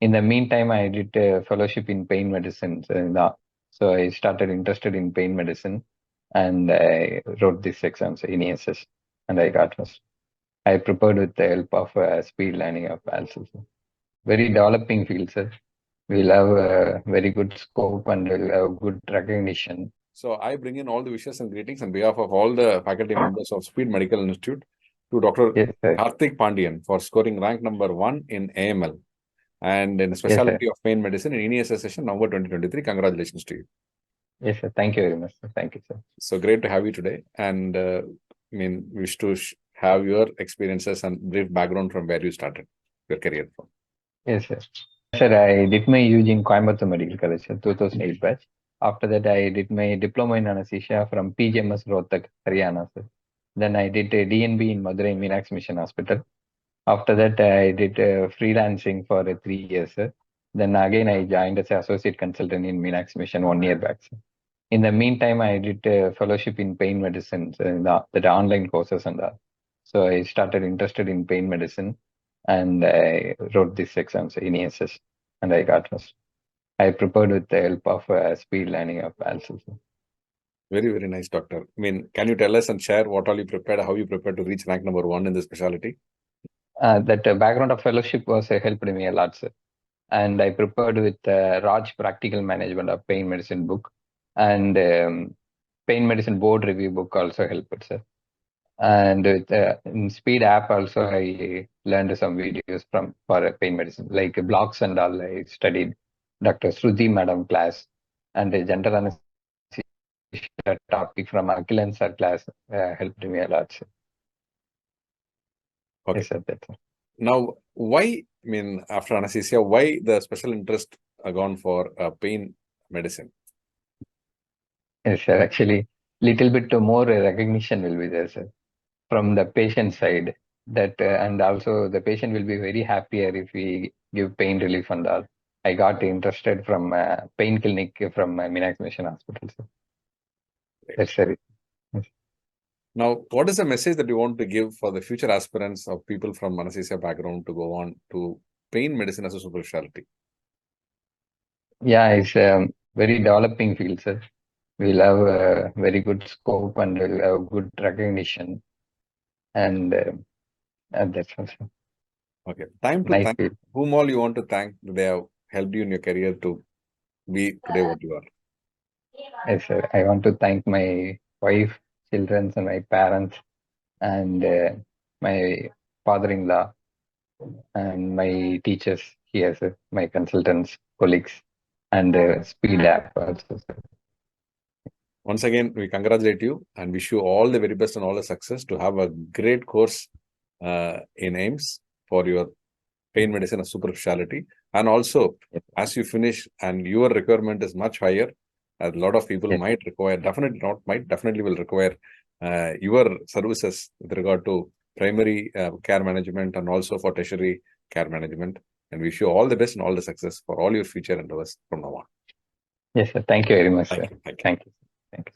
In the meantime, I did a fellowship in pain medicine. So I started interested in pain medicine and I wrote this exam, so INISS, and I got first. I prepared with the help of speed learning of also. Very developing field, sir. We'll have a very good scope and we'll have good recognition. So I bring in all the wishes and greetings on behalf of all the faculty members of Speed Medical Institute to Dr. Yes, sir. Karthik Pandian for scoring rank number 1 in AML and in Speciality of Pain Medicine in INISS session November 2023. Congratulations to you. Yes, sir. Thank you very much, sir. Thank you, sir. So great to have you today. And wish to have your experiences and brief background from where you started your career from. Yes, sir. Sir, I did my UG in Coimbatore Medical College, 2008 batch. After that, I did my diploma in anesthesia from PGMS Rohtak, Haryana, sir. Then I did a DNB in Madurai Meenakshi Mission Hospital. After that, I did freelancing for 3 years, sir. Then again, I joined as an associate consultant in Meenakshi Mission 1 year back, sir. In the meantime, I did a fellowship in pain medicine, the online courses and all. So I started interested in pain medicine and I wrote this exam, so INISS, and I got first. I prepared with the help of speed learning of also. Very, very nice, doctor. Can you tell us and share what all you prepared, how you prepared to reach rank number 1 in the specialty? That background of fellowship was helped me a lot, sir. And I prepared with Raj Practical Management of Pain Medicine book and Pain Medicine Board Review book also helped, sir. And with in Speed app also I learned some videos for pain medicine, like blocks and all. I studied Dr. Shruti Madam class and the general anesthesia topic from Akhilan sir class helped me a lot, sir. Okay. Yes, sir, that's it. Now, why, after anesthesia, why the special interest gone for pain medicine? Yes, sir. Actually, little bit more recognition will be there, sir, from the patient side. That and also the patient will be very happier if we give pain relief and all. I got interested from pain clinic from Meenakshi Mission Hospital, sir. That's it. Yes. Now, what is the message that you want to give for the future aspirants of people from anesthesia background to go on to pain medicine as a super specialty? Yeah, it's a very developing field, sir. We'll have a very good scope and we'll have good recognition. And that's also. Okay. Time to nice thank field. whom all you want to thank. They have helped you in your career to be today what you are. Yes, sir. I want to thank my wife, children, and my parents, and my father-in-law, and my teachers here, sir, my consultants, colleagues, and Speed app also, sir. Once again, we congratulate you and wish you all the very best and all the success to have a great course in AIMS for your pain medicine and super specialty. And also, as you finish and your requirement is much higher, a lot of people might require, definitely will require your services with regard to primary care management and also for tertiary care management. And wish you all the best and all the success for all your future endeavors from now on. Yes, sir. Thank you very much, sir. Thank you. Thank you. Thank you.